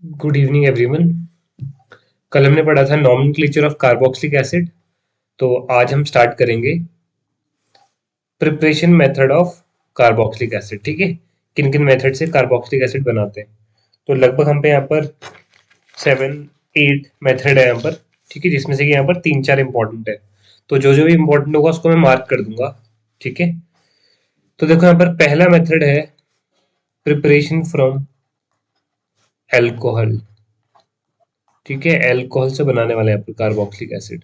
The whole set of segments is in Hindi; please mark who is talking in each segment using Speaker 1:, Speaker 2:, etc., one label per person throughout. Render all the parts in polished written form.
Speaker 1: Good evening everyone. कल हमने पढ़ा था नॉमेनक्लेचर ऑफ कार्बोक्सिलिक एसिड। तो आज हम स्टार्ट करेंगे preparation method of carboxylic acid. ठीक है, किन किन मेथड से कार्बोक्सिलिक एसिड बनाते हैं। तो लगभग हम पे यहाँ पर 7-8 मेथड है यहाँ पर। ठीक है, जिसमें से कि यहाँ पर 3-4 इंपॉर्टेंट है। तो जो जो भी इंपॉर्टेंट होगा उसको मैं मार्क कर दूंगा। ठीक है, तो देखो यहाँ पर पहला मेथड है प्रिपरेशन फ्रॉम एल्कोहल। ठीक है, एल्कोहल से बनाने वाले हैं कार्बोक्सिलिक एसिड।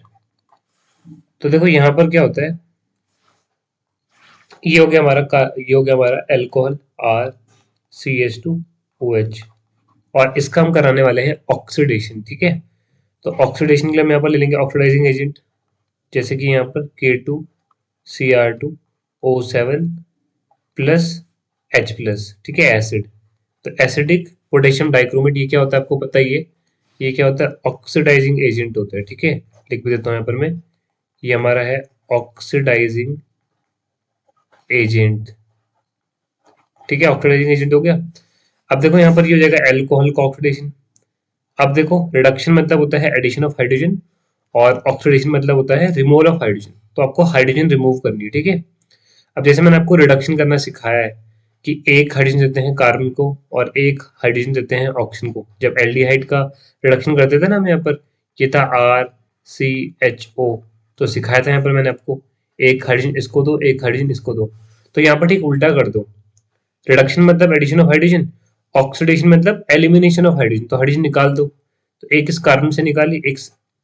Speaker 1: तो देखो यहाँ पर क्या होता है, ये हो गया हमारा एल्कोहल RCH2OH। और इसका हम कराने वाले हैं ऑक्सीडेशन। ठीक है, तो ऑक्सीडेशन के लिए हम यहाँ पर ले लेंगे ऑक्सीडाइजिंग एजेंट, जैसे कि यहाँ पर K2Cr2O7 प्लस H प्लस। ठीक है, एसिड। तो एसिडिक पोटेशियम डाइक्रोमेट ये क्या होता है आपको पता ही है। ये क्या होता है, ऑक्सीडाइजिंग एजेंट होता है। ठीक है, लिख भी देता हूँ यहाँ पर मैं। ये हमारा है ऑक्सीडाइजिंग एजेंट। ठीक है, ऑक्सीडाइजिंग एजेंट हो गया। अब देखो यहाँ पर ये हो जाएगा एल्कोहल का ऑक्सीडेशन। अब देखो रिडक्शन मतलब होता है एडिशन ऑफ हाइड्रोजन, और ऑक्सीडेशन मतलब होता है रिमूवल ऑफ हाइड्रोजन। तो आपको हाइड्रोजन रिमूव करनी है। ठीक है, अब जैसे मैंने आपको रिडक्शन करना सिखाया है कि एक हाइड्रोजन देते हैं कार्बन को और एक हाइड्रोजन देते हैं ऑक्सीजन को। जब एल्डिहाइड का रिडक्शन करते थे ना हम यहाँ पर, ये था RCHO। तो सिखाया था यहाँ पर मैंने आपको, एक हाइड्रोजन इसको दो, एक हाइड्रोजन इसको दो। तो यहाँ पर ठीक उल्टा कर दो। रिडक्शन मतलब एडिशन ऑफ हाइड्रोजन, ऑक्सीडेशन मतलब एलिमिनेशन ऑफ हाइड्रोजन। तो हाइड्रोजन निकाल दो। तो एक इस कार्बन से निकाली, एक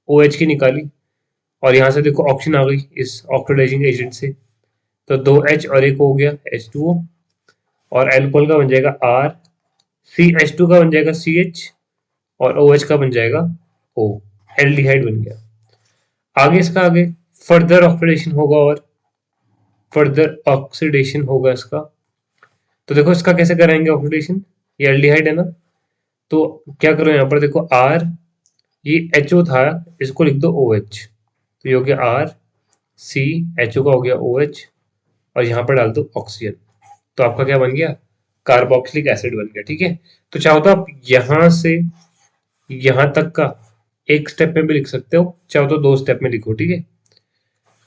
Speaker 1: OH की निकाली, और यहाँ से देखो ऑक्सीजन आ गई इस ऑक्सीडाइजिंग एजेंट से। तो 2H और एक हो गया H2O। और एल्कोहल का बन जाएगा RCH2 का बन जाएगा CH, और OH का बन जाएगा O। एल्डिहाइड बन गया। आगे इसका आगे फर्दर ऑक्सीडेशन होगा, और फर्दर ऑक्सीडेशन होगा इसका। तो देखो इसका कैसे कराएंगे ऑक्सीडेशन, ये एल्डिहाइड है ना। तो क्या करो यहाँ पर देखो R, ये HO था, इसको लिख दो OH। तो ये हो गया RCHO का हो गया OH, और यहाँ पर डाल दो ऑक्सीजन। तो आपका क्या बन गया, कार्बोक्सिलिक एसिड बन गया। ठीक है, तो चाहो तो आप यहाँ से यहाँ तक का एक स्टेप में भी लिख सकते हो, चाहो तो 2 स्टेप में लिखो। ठीक है,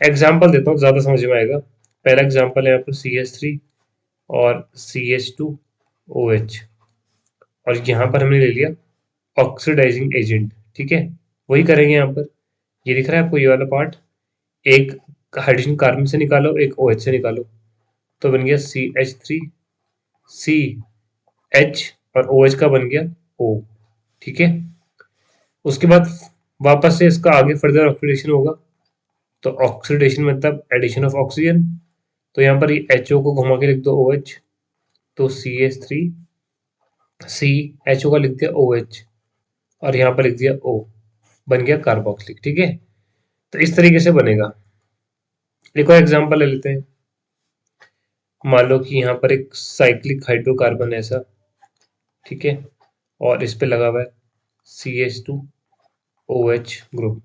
Speaker 1: एग्जाम्पल देता हूँ, ज्यादा समझ में आएगा। पहला एग्जाम्पल है यहाँ पर CH3 और CH2OH, और यहाँ पर हमने ले लिया ऑक्सीडाइजिंग एजेंट। ठीक है, वही करेंगे यहाँ पर। ये दिख रहा है आपको ये वाला पार्ट, एक हाइड्रोजन कार्बन से निकालो, एक OH से निकालो। तो बन गया CH3CH, और OH का बन गया O। ठीक है, उसके बाद वापस से इसका आगे फर्दर ऑक्सीडेशन होगा। तो ऑक्सीडेशन मतलब एडिशन ऑफ ऑक्सीजन। तो यहाँ पर ये HO को घुमा के लिख दो OH। तो CH3CHO का लिख दिया OH, और यहाँ पर लिख दिया O, बन गया कार्बोक्सिलिक। ठीक है, तो इस तरीके से बनेगा। एक और एग्जांपल ले लेते हैं। मान लो कि यहाँ पर एक साइक्लिक हाइड्रोकार्बन है ऐसा। ठीक है, और इस पे लगा हुआ है CH2OH ग्रुप।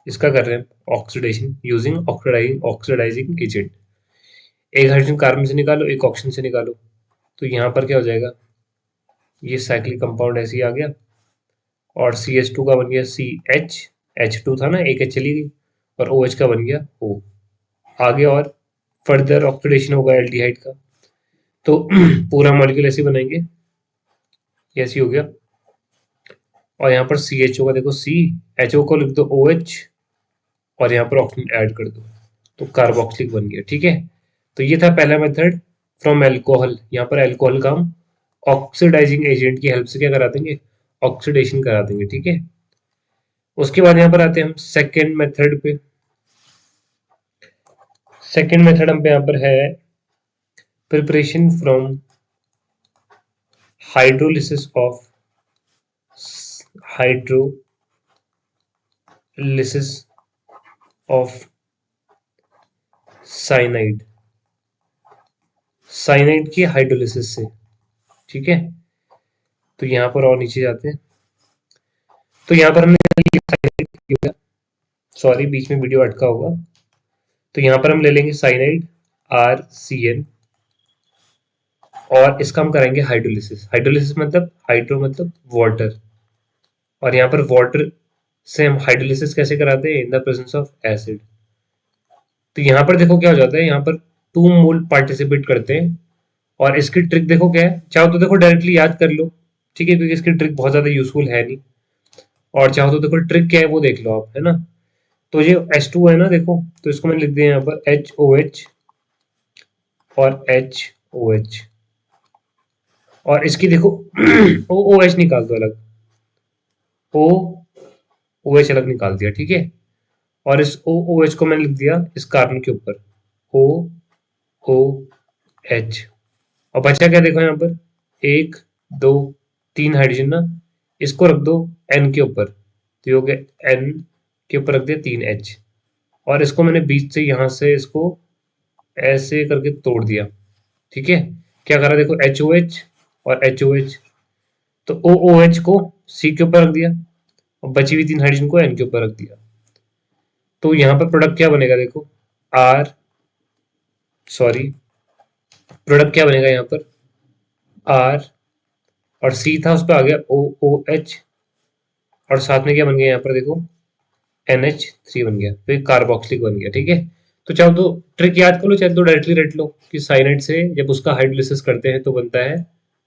Speaker 1: इसका कर रहे हैं ऑक्सीडेशन यूजिंग ऑक्सीडाइजिंग एजेंट। एक हाइड्रोजन कार्बन से निकालो, एक ऑक्सीजन से निकालो। तो यहाँ पर क्या हो जाएगा, ये साइक्लिक कंपाउंड ऐसे ही आ गया, और CH2 का बन गया CH, H2 था ना, एक H चली गई, और OH का बन गया O। आगे और फर्दर ऑक्सीडेशन होगा एल्डिहाइड का। तो पूरा मॉलिक्यूल ऐसे बनाएंगे, ऐसे हो गया। और यहाँ पर CHO का देखो CHO को लिख दो OH, और यहाँ पर ऑक्सीजन ऐड कर दो। तो कार्बोक्सिलिक बन गया। ठीक है, तो ये था पहला मेथड फ्रॉम एल्कोहल। यहाँ पर एल्कोहल का हम ऑक्सीडाइजिंग एजेंट की हेल्प से क्या करा देंगे, ऑक्सीडेशन करा देंगे। ठीक है, उसके बाद यहाँ पर आते हैं हम सेकेंड मेथड पे। सेकेंड मेथड हम पे यहाँ पर है preparation from hydrolysis of cyanide. Cyanide की हाइड्रोलिसिस से। ठीक है, तो यहाँ पर और नीचे जाते हैं। तो यहाँ पर हमने, सॉरी बीच में वीडियो अटका होगा। तो यहाँ पर हम ले लेंगे साइनाइड RCN, और इसका हम करेंगे हाइड्रोलिसिस। हाइड्रोलिसिस मतलब हाइड्रो मतलब वाटर, और यहाँ पर वाटर से हम हाइड्रोलिसिस कैसे कराते हैं? In the presence of acid. तो यहाँ पर देखो क्या हो जाता है, यहाँ पर 2 मोल पार्टिसिपेट करते हैं। और इसकी ट्रिक देखो क्या है, चाहो तो देखो डायरेक्टली याद कर लो, ठीक है, क्योंकि इसकी ट्रिक बहुत ज्यादा यूजफुल है नहीं। और चाहो तो देखो ट्रिक क्या है वो देख लो आप, है ना। तो ये H2 है ना, देखो तो इसको मैंने लिख दिया यहाँ पर HOH और HOH। और इसकी देखो OOH निकाल दो अलग, OOH अलग निकाल दिया, ठीक है। और इस OOH को मैंने लिख दिया इस कार्बन के ऊपर, OOH। और बचा क्या देखो यहाँ पर, 1 2 3 हाइड्रोजन ना, इसको रख दो N के ऊपर, तो ये हो गया N के ऊपर रख दिया 3H। और इसको मैंने बीच से यहाँ से इसको ऐसे करके तोड़ दिया, ठीक है। क्या करा देखो, HOH और HOH। तो OOH को C के ऊपर रख दिया और बची हुई 3 हाइड्रोजन को N के ऊपर रख दिया। तो यहाँ पर प्रोडक्ट क्या बनेगा देखो, प्रोडक्ट क्या बनेगा यहाँ पर, R और C था, उस पर आ गया OOH। और साथ में क्या बन गया यहाँ पर देखो, NH3 बन गया, तो ये कार्बोक्सिलिक बन गया, ठीक है। तो चाहो तो ट्रिक याद कर लो, चाहे तो डायरेक्टली रट लो कि साइनाइड से जब उसका हाइड्रोलिसिस करते हैं तो बनता है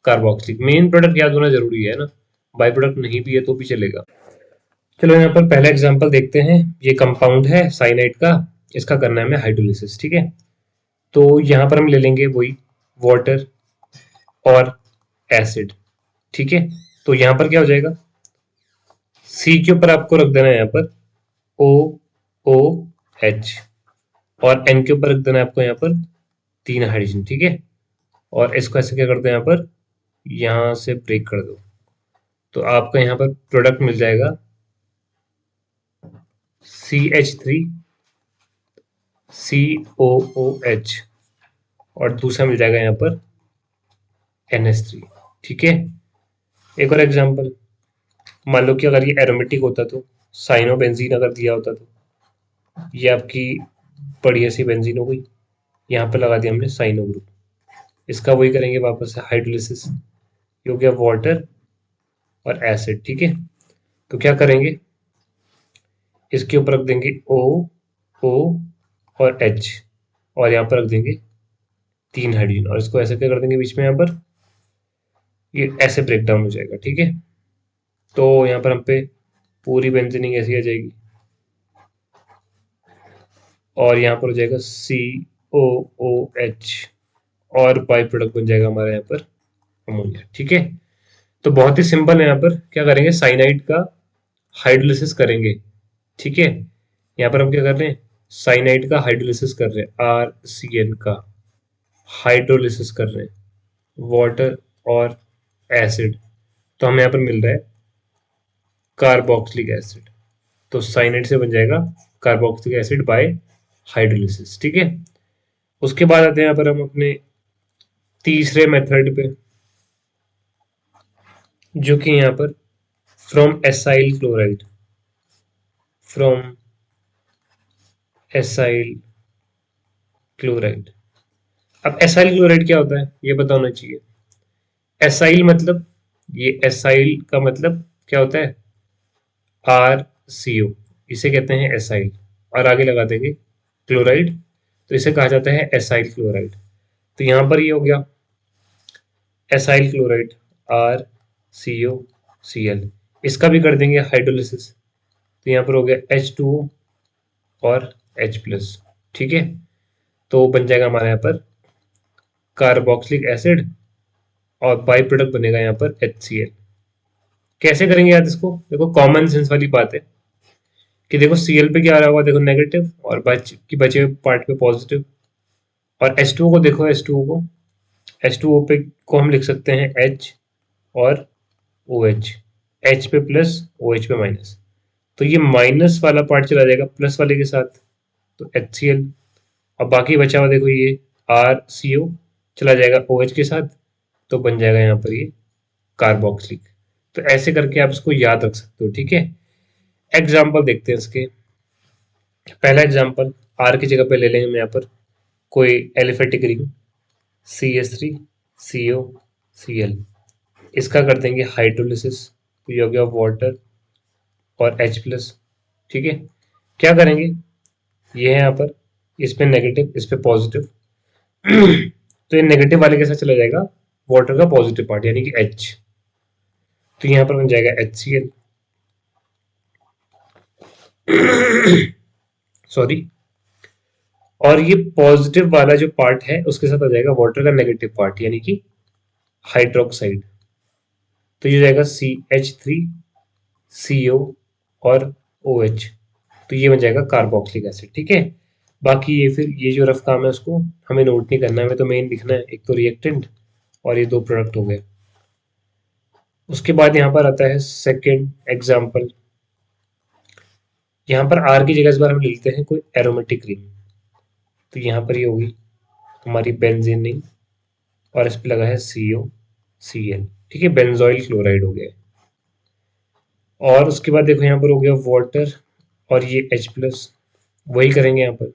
Speaker 1: कार्बोक्सिलिक। मेन प्रोडक्ट याद होना जरूरी है ना, बाई प्रोडक्ट नहीं भी है तो भी चलेगा। चलो यहाँ पर पहला एग्जांपल देखते हैं। ये कंपाउंड है साइनाइड का, इसका करना है हमें हाइड्रोलिसिस, ठीक है। तो यहाँ पर हम ले लेंगे वही वाटर और एसिड, ठीक है। तो यहाँ पर क्या हो जाएगा, सी के ऊपर आपको रख देना है यहाँ पर OOH और N के ऊपर रख देना है आपको यहाँ पर 3 हाइड्रोजन, ठीक है। और इसको ऐसे क्या करते हैं, यहाँ पर यहाँ से ब्रेक कर दो, तो आपका यहाँ पर प्रोडक्ट मिल जाएगा CH3 COOH और दूसरा मिल जाएगा यहाँ पर NH3, ठीक है। एक और एग्जांपल, मान लो कि अगर ये एरोमेटिक होता तो साइनोबेंजीन अगर दिया होता तो ये आपकी बढ़िया सी बेंजीन हो गई, यहाँ पे लगा दिया हमने साइनो ग्रुप। इसका वही करेंगे वापस से हाइड्रोलिसिस, ये हो गया वाटर और एसिड, ठीक है। तो क्या करेंगे, इसके ऊपर रख देंगे O और H और यहाँ पर रख देंगे 3 हाइड्रोजन और इसको ऐसे क्या कर देंगे बीच में, यहाँ पर ये ऐसे ब्रेक डाउन हो जाएगा, ठीक है। तो यहाँ पर हम पे पूरी बेंजीनिंग ऐसी आ जाएगी और यहाँ पर हो जाएगा COOH और बाई प्रोडक्ट बन जाएगा हमारा यहाँ पर अमोनिया, ठीक है। तो बहुत ही सिंपल है, यहाँ पर क्या करेंगे, साइनाइड का हाइड्रोलिसिस करेंगे, ठीक है। यहाँ पर हम क्या कर रहे हैं, साइनाइड का हाइड्रोलिसिस कर रहे हैं, RCN का हाइड्रोलिसिस कर रहे हैं वाटर और एसिड। तो हमें यहाँ पर मिल रहा है कार्बोक्सिलिक एसिड, तो साइनाइड से बन जाएगा कार्बोक्सिलिक एसिड बाय हाइड्रोलिसिस, ठीक है। उसके बाद आते हैं यहाँ पर हम अपने तीसरे मेथड पे, जो कि यहाँ पर from acyl chloride, from acyl chloride. अब एसाइल क्लोराइड क्या होता है ये पता होना चाहिए। एसाइल मतलब, ये एसाइल का मतलब क्या होता है, RCO, इसे कहते हैं एसाइल। और आगे लगा देंगे क्लोराइड, तो इसे कहा जाता है एसाइल क्लोराइड। तो यहाँ पर ये हो गया एसाइल क्लोराइड RCOCl, इसका भी कर देंगे हाइड्रोलिसिस, तो यहाँ पर हो गया H2O और H+, ठीक है। तो बन जाएगा हमारे यहाँ पर कार्बोक्सिलिक एसिड और बाई प्रोडक्ट बनेगा यहाँ पर HCl। कैसे करेंगे याद इसको, देखो कॉमन सेंस वाली बात है कि देखो Cl पे क्या आ रहा होगा, देखो नेगेटिव और बचे हुए पार्ट पे पॉजिटिव। और H2O को देखो, H2O पे को हम लिख सकते हैं H और OH, H पे प्लस OH पे माइनस, तो ये माइनस वाला पार्ट चला जाएगा प्लस वाले के साथ, तो HCl। और बाकी बचा हुआ देखो ये RCO चला जाएगा OH के साथ, तो बन जाएगा यहाँ पर ये कार्बोक्सिलिक। तो ऐसे करके आप इसको याद रख सकते हो, ठीक है। एग्जाम्पल देखते हैं इसके। पहला एग्जाम्पल, R की जगह पे ले लेंगे हम यहाँ पर कोई एलिफेटिक रिंग CH3COCl, इसका कर देंगे हाइड्रोलिसिस, तो ये हो गया वाटर और H+, ठीक है। क्या करेंगे, ये है यहाँ पर, इस पे नेगेटिव, इस पे पॉजिटिव तो ये नेगेटिव वाले के साथ चला जाएगा वाटर का पॉजिटिव पार्ट यानी कि H, तो यहाँ पर बन जाएगा HCl सॉरी। और ये पॉजिटिव वाला जो पार्ट है उसके साथ आ जाएगा वाटर का नेगेटिव पार्ट यानी कि हाइड्रोक्साइड, तो ये जाएगा CH3CO और OH, तो ये बन जाएगा कार्बोक्सिलिक एसिड, ठीक है। बाकी ये फिर ये जो रफ काम है उसको हमें नोट नहीं करना है, हमें तो मेन लिखना है, एक तो रिएक्टेंट और ये दो प्रोडक्ट हो गए। उसके बाद यहाँ पर आता है सेकेंड एग्जाम्पल, यहाँ पर R की जगह इस बार हम लिखते हैं कोई एरोमेटिक रिंग, तो यहाँ पर ये होगी हमारी बेंजीन रिंग और इस पर लगा है COCl, ठीक है, बेंजोइल क्लोराइड हो गया। और उसके बाद देखो यहाँ पर हो गया वाटर और ये H+, वही करेंगे यहाँ पर,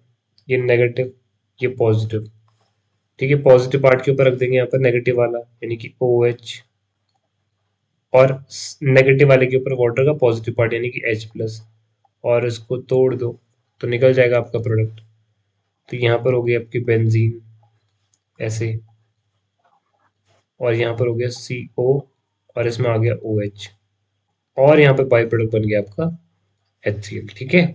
Speaker 1: ये नेगेटिव ये पॉजिटिव, ठीक है, पॉजिटिव पार्ट के ऊपर रख देंगे यहाँ पर नेगेटिव वाला यानी कि OH, और नेगेटिव वाले के ऊपर वाटर का पॉजिटिव पार्ट यानी कि H+, और इसको तोड़ दो तो निकल जाएगा आपका प्रोडक्ट। तो यहाँ पर हो गई आपकी बेंजीन ऐसे, और यहाँ पर हो गया CO और इसमें आ गया OH, और यहाँ पे बाई प्रोडक्ट बन गया आपका HCl, ठीक है।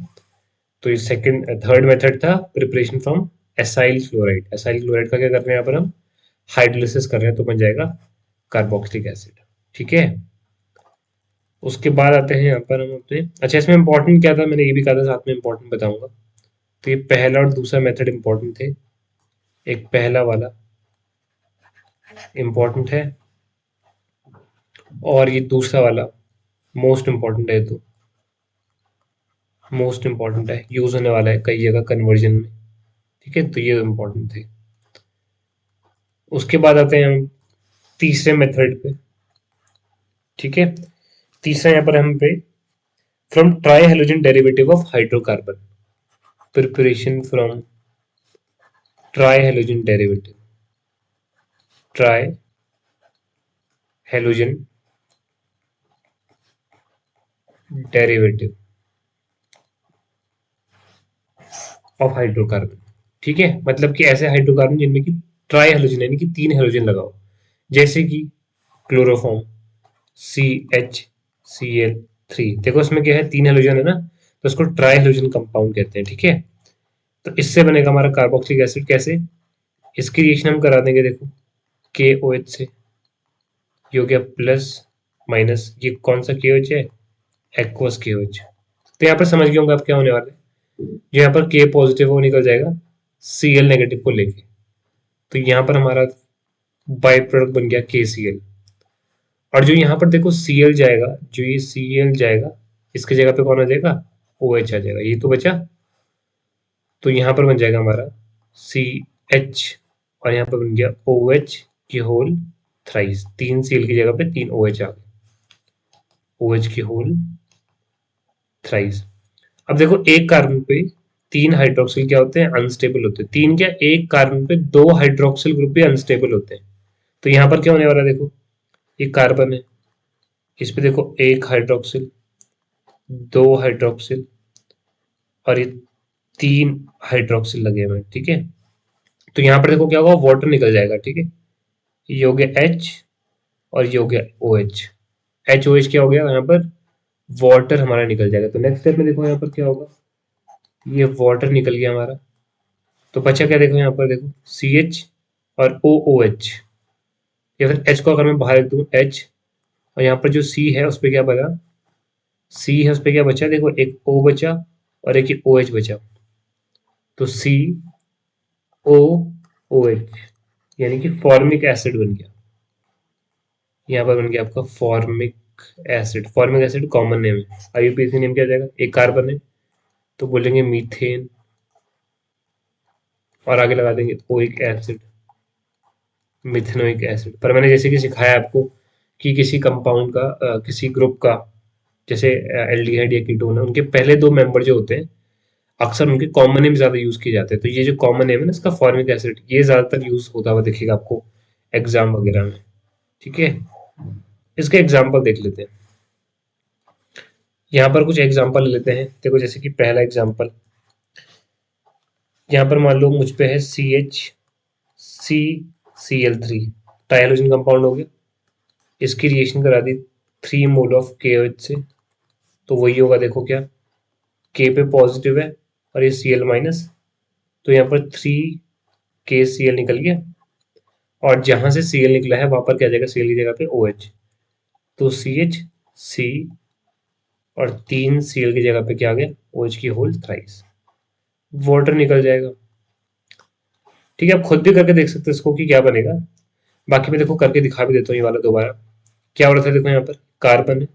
Speaker 1: तो ये सेकंड थर्ड मेथड था preparation from acyl chloride. Acyl chloride का क्या कर रहे हैं यहाँ पर हम हाइड्रोलिसिस कर रहे हैं, तो बन जाएगा कार्बोक्सिलिक एसिड, ठीक है। उसके बाद आते हैं यहाँ पर हम अपने, अच्छा इसमें इंपॉर्टेंट क्या था, मैंने ये भी कहा था साथ में इंपॉर्टेंट बताऊंगा। तो ये पहला और दूसरा मेथड इंपॉर्टेंट थे, एक पहला वाला इंपॉर्टेंट है और ये दूसरा वाला मोस्ट इंपॉर्टेंट है, तो मोस्ट इंपॉर्टेंट है, यूज होने वाला है कई जगह कन्वर्जन में, ठीक है, तो ये इंपॉर्टेंट थे। उसके बाद आते हैं हम तीसरे मेथड पे, ठीक है। तीसरा यहाँ पर हम पे from try halogen derivative of hydrocarbon, preparation from try halogen derivative, try halogen derivative of hydrocarbon, ठीक है, मतलब कि ऐसे हाइड्रोकार्बन जिनमें कि ट्राई हेलोजन यानी कि तीन हेलोजन लगाओ, जैसे कि क्लोरोफॉर्म CHCl3, देखो इसमें क्या है, तीन हेलोजन है ना, तो उसको ट्राई हेलोजन कंपाउंड कहते हैं, ठीक है। तो इससे बनेगा हमारा कार्बोक्सिलिक एसिड, कैसे, इसकी रिएक्शन हम करा देंगे, देखो KOH से, ये हो गया प्लस माइनस, ये कौन सा KOH है, एक्वस KOH। तो यहाँ पर समझ गए होंगे आप क्या होने वाला है, जो यहाँ पर K पॉजिटिव वो निकल जाएगा Cl नेगेटिव को लेके, तो यहाँ पर हमारा बाई प्रोडक्ट बन गया KCl, और जो यहाँ पर देखो Cl जाएगा, जो ये Cl जाएगा इसके जगह पे कौन आ जाएगा, OH आ जाएगा, ये तो बचा, तो यहाँ पर बन जाएगा हमारा CH और यहाँ पर बन गया OH की होल थ्राइस, तीन Cl की जगह पे तीन OH आ गए, OH की होल थ्राइस। अब देखो एक कार्बन पे तीन हाइड्रोक्सिल क्या होते हैं, अनस्टेबल होते हैं, तीन क्या, एक कार्बन पे दो हाइड्रोक्सिल ग्रुप भी अनस्टेबल होते हैं। तो यहाँ पर क्या होने वाला है, देखो ये कार्बन है, इस पे देखो एक हाइड्रोक्सिल, दो हाइड्रोक्सिल और ये तीन हाइड्रोक्सिल लगे हुए हैं, ठीक है। तो यहाँ पर देखो क्या होगा, वाटर निकल जाएगा, ठीक है, ये हो गया H और ये हो गया OH, HOH क्या हो गया यहाँ पर, वाटर हमारा निकल जाएगा। तो नेक्स्ट स्टेप में देखो यहाँ पर क्या होगा, ये वाटर निकल गया हमारा, तो बचा क्या, देखो यहाँ पर देखो CH और OOH, या फिर H को अगर मैं बाहर रख दूं H, और यहाँ पर जो C है उस पर क्या बचा, C है उस पर क्या बचा, देखो एक O बचा और एक OH बचा, तो COOH यानी कि फॉर्मिक एसिड बन गया, यहाँ पर बन गया आपका formic acid. Formic acid common name है, IUPAC नेम क्या आ जाएगा, एक कार्बन है तो बोलेंगे मीथेन, और आगे लगा देंगे ओइक एसिड, मिथेनोइक एसिड। पर मैंने जैसे कि सिखाया आपको कि किसी कंपाउंड का किसी ग्रुप का, जैसे एल्डिहाइड या कीटोन है, उनके पहले दो मेंबर जो होते हैं अक्सर उनके कॉमन नेम ज्यादा यूज किए जाते हैं, तो ये जो कॉमन नेम है ना इसका फॉर्मिक एसिड, ये ज्यादातर यूज होता हुआ दिखेगा आपको एग्जाम वगैरह में, ठीक है। इसके एग्जाम्पल देख लेते हैं। यहाँ पर कुछ एग्जांपल ले लेते हैं। देखो जैसे कि पहला एग्जांपल यहाँ पर मान लो मुझ पे है CH3Cl3 ट्राइहाइड्रोजन कंपाउंड हो गया। इसकी रिएक्शन करा दी 3 मोल ऑफ KOH से, तो वही होगा। देखो क्या K पे पॉजिटिव है और ये Cl माइनस, तो यहाँ पर 3KCl निकल गया, और जहां से Cl निकला है वहां पर क्या जाएगा, Cl की जगह पे OH, तो CH, और 3 Cl की जगह पे क्या आ गया, OH की होल थ्राइस, वाटर निकल जाएगा। ठीक है, आप खुद भी करके देख सकते हो इसको कि क्या बनेगा। बाकी मैं देखो करके दिखा भी देता हूँ ये वाला दोबारा। क्या हो रहा था, देखो यहाँ पर कार्बन है,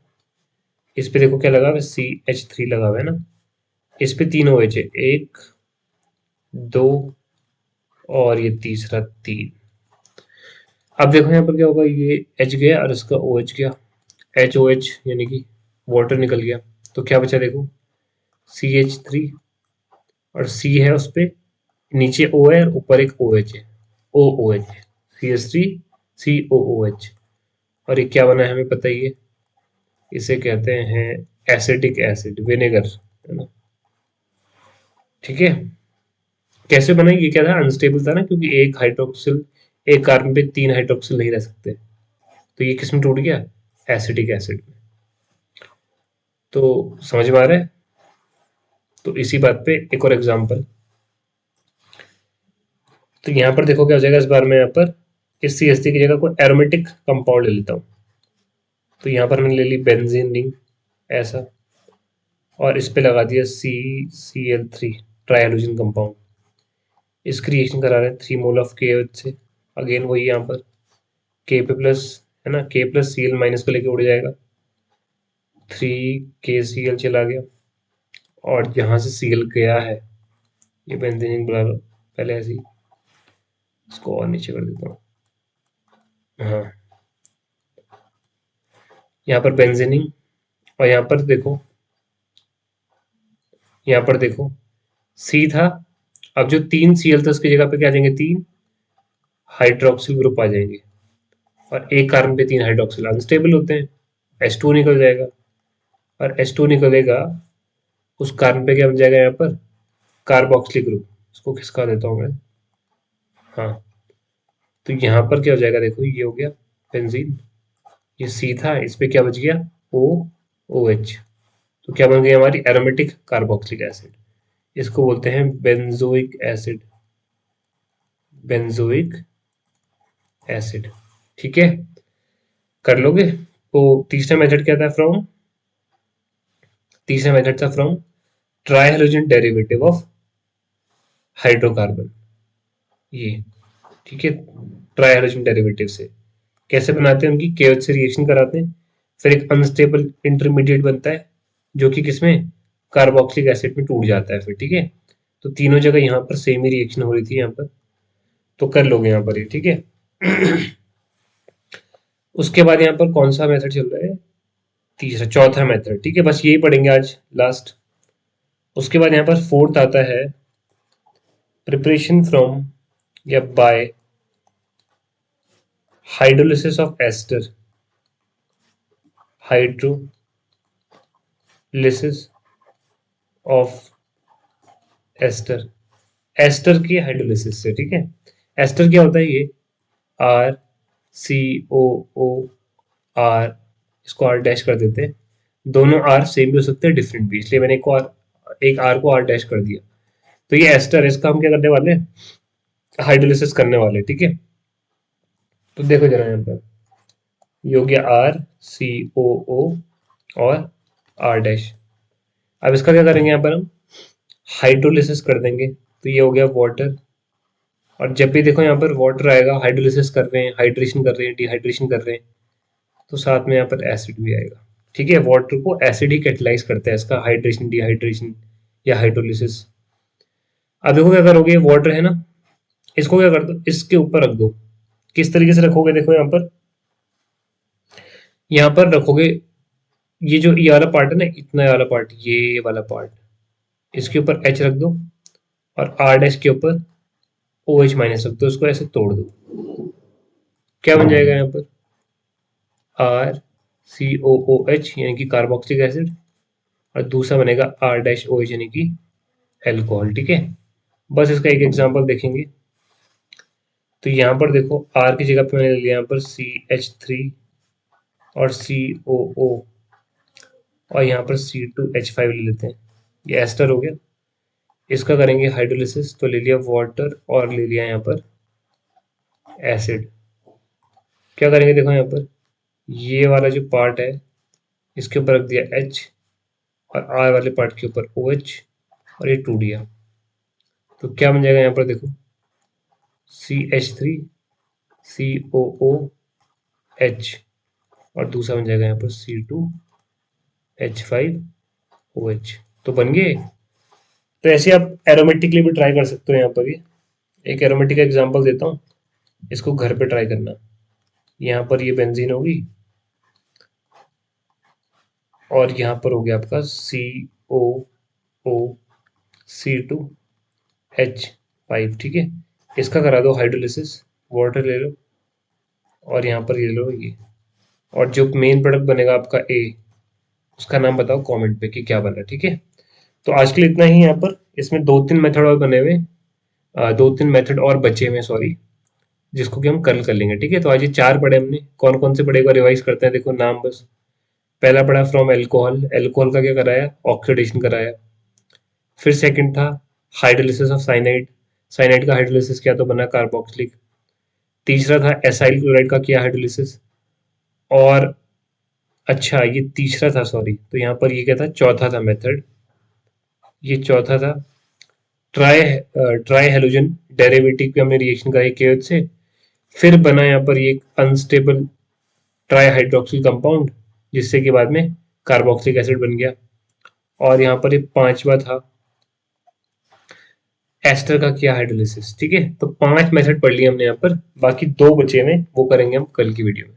Speaker 1: इस पे देखो क्या लगा हुआ है, CH3 लगा हुआ है ना, इस पे 3 OH है, 1 2 और ये तीसरा 3। अब देखो यहाँ पर क्या होगा, ये H गया और इसका OH गया, HOH यानी कि वाटर निकल गया। तो क्या बचा देखो, CH3 और C है उस पे, नीचे O है और ऊपर एक OH है, OOH, CH3 COOH। और ये क्या बना है हमें पता ही है, इसे कहते हैं एसिटिक एसिड, विनेगर, है ना। ठीक है, कैसे बना, ये क्या था, अनस्टेबल था ना, क्योंकि एक हाइड्रोक्सिल, एक कार्बन पे 3 हाइड्रोक्सिल नहीं रह सकते, तो ये किस में टूट गया, एसिटिक एसिड में। तो समझ में आ रहा है। तो इसी बात पे एक और एग्जांपल, तो यहाँ पर देखो क्या हो जाएगा, इस बार मैं यहाँ पर इस CH3 की जगह कोई एरोमेटिक कंपाउंड ले लेता हूँ। तो यहाँ पर मैंने ले ली बेंजीन रिंग ऐसा, और इस पे लगा दिया CCl3 ट्राइहाइड्रोजन कंपाउंड। इसकी रिएक्शन करा रहे हैं 3 मोल ऑफ KOH से, अगेन वही यहाँ पर K पे प्लस, है ना, K प्लस Cl माइनस को लेके उड़ जाएगा, 3KCl चला गया, और जहाँ से Cl गया है, ये बेंजीन रिंग बना लो पहले ऐसे ही, इसको और नीचे कर देता हूँ। हाँ, यहाँ पर बेंजीनिंग, और यहाँ पर देखो, यहाँ पर देखो C था, अब जो 3 Cl था उसकी जगह पे क्या आ जाएंगे, 3 हाइड्रोक्सिल ग्रुप आ जाएंगे, और एक कार्बन पे 3 हाइड्रोक्सिल अनस्टेबल होते हैं, H2 निकल जाएगा, और H2 निकलेगा, उस कार्बन पे क्या बन जाएगा यहाँ पर, कार्बोक्सिलिक ग्रुप, इसको खिसका देता हूँ मैं। हाँ, तो यहाँ पर क्या हो जाएगा, देखो ये हो गया बेंजीन, ये C था, इस पे क्या बच गया, OOH, तो क्या बन गई हमारी एरोमेटिक कार्बोक्सिलिक एसिड, इसको बोलते हैं बेंजोइक एसिड, बेंजोइक एसिड। ठीक है, कर लोगे। तो तीसरा मेथड क्या था, तीसरा मेथड था फ्रॉम ट्राइहाइड्रोजन डेरिवेटिव ऑफ हाइड्रोकार्बन, ये। ठीक है, ट्राइहाइड्रोजन डेरिवेटिव से कैसे बनाते हैं, उनकी KOH से रिएक्शन कराते हैं, फिर एक अनस्टेबल इंटरमीडिएट बनता है, जो कि किसमें, कार्बोक्सिलिक एसिड में टूट जाता है फिर। ठीक है, तो तीनों जगह यहाँ पर सेम ही रिएक्शन हो रही थी यहाँ पर, तो कर लोगे यहाँ पर ये। ठीक है, उसके बाद यहाँ पर कौन सा मेथड चल रहा है, तीसरा, चौथा मेथड। ठीक है, बस यही पढ़ेंगे आज लास्ट। उसके बाद यहाँ पर फोर्थ आता है प्रिपरेशन फ्रॉम या by hydrolysis of ester, hydrolysis of ester, ester की हाइड्रोलिसिस से। ठीक है, एस्टर क्या होता है, ये RCOOR, इसको R डैश कर देते हैं, दोनों R सेम भी हो सकते हैं, डिफरेंट भी, इसलिए मैंने एक R को R डैश कर दिया। तो ये एस्टर, इसका हम क्या करने वाले हैं, हाइड्रोलिसिस करने वाले। ठीक है, तो देखो जरा यहाँ पर ये हो गया RCOO और R डैश। अब इसका क्या करेंगे, यहाँ पर हम हाइड्रोलिसिस कर देंगे, तो ये हो गया वाटर, और जब भी देखो यहाँ पर वाटर आएगा, हाइड्रोलिसिस कर रहे हैं, हाइड्रेशन कर रहे हैं, डिहाइड्रेशन कर रहे हैं, तो साथ में यहाँ पर एसिड भी आएगा। ठीक है, वाटर को एसिड ही कैटेलाइज करता है, इसका हाइड्रेशन, डिहाइड्रेशन या हाइड्रोलिसिस। अब देखो क्या करोगे, वाटर है ना, इसको क्या कर दो, इसके ऊपर रख दो। किस तरीके से रखोगे, देखो यहाँ पर रखोगे, ये जो ये वाला पार्ट है ना, इतना वाला पार्ट, ये वाला पार्ट, इसके ऊपर H रख दो, और R डैश के ऊपर OH माइनस रख दो, इसको ऐसे तोड़ दो, क्या बन जाएगा यहाँ पर, RCOOH यानी कि कार्बोक्सिलिक एसिड, और दूसरा बनेगा R-OH यानी कि एल्कोहल। ठीक है, बस इसका एक एग्जांपल देखेंगे। तो यहाँ पर देखो R की जगह पे मैंने लिया यहाँ पर CH3 और COO और यहाँ पर C2H5 ले लेते हैं, ये एस्टर हो गया। इसका करेंगे हाइड्रोलिसिस, तो ले लिया वाटर और ले लिया यहाँ पर एसिड। क्या करेंगे देखो यहाँ पर ये वाला जो पार्ट है इसके ऊपर रख दिया H और R वाले पार्ट के ऊपर OH और ये टूट गया। तो क्या बन जाएगा यहाँ पर देखो CH3 COOH और दूसरा बन जाएगा यहाँ पर C2H5OH। तो बन गए। तो ऐसे आप एरोमेटिकली भी ट्राई कर सकते हो। यहाँ पर ये एक एरोमेटिक का एग्जांपल देता हूँ, इसको घर पे ट्राई करना। यहाँ पर ये बेंजीन होगी और यहाँ पर हो गया आपका COOC2H5। ठीक है, इसका करा दो हाइड्रोलिसिस, वाटर ले लो और यहाँ पर ये लो ये, और जो मेन प्रोडक्ट बनेगा आपका A, उसका नाम बताओ कमेंट पे कि क्या बना। ठीक है, तो आज के लिए इतना ही। यहाँ पर इसमें 2-3 मेथड और बने हुए, 2-3 मेथड और बचे हुए सॉरी, जिसको कि हम कल कर लेंगे। ठीक है, तो आज ये 4 पढ़े हमने। कौन कौन से पढ़े एक बार रिवाइज करते हैं। देखो नाम बस, पहला पढ़ा फ्रॉम एल्कोहल, एल्कोहल का क्या कराया, ऑक्सीडेशन कराया। फिर सेकंड था हाइड्रोलिसिस ऑफ साइनाइड, साइनाइड का हाइड्रोलिसिस किया तो बना कार्बोक्सिलिक। तीसरा था एसाइल क्लोराइड का किया हाइड्रोलिसिस, और अच्छा ये तीसरा था सॉरी, तो यहाँ पर ये क्या था, चौथा था मेथड, ये चौथा था ट्राई हेलोजन डेरिवेटिव पे हमने रिएक्शन कराई KOH से, फिर बना यहाँ पर ये अनस्टेबल ट्राई हाइड्रोक्सिल कंपाउंड, जिससे कि बाद में कार्बोक्सिलिक एसिड बन गया। और यहाँ पर ये पांचवा था एस्टर का किया हाइड्रोलिसिस। ठीक है, तो 5 मेथड पढ़ लिए हमने यहाँ पर, बाकी 2 बचे हैं वो करेंगे हम कल की वीडियो में।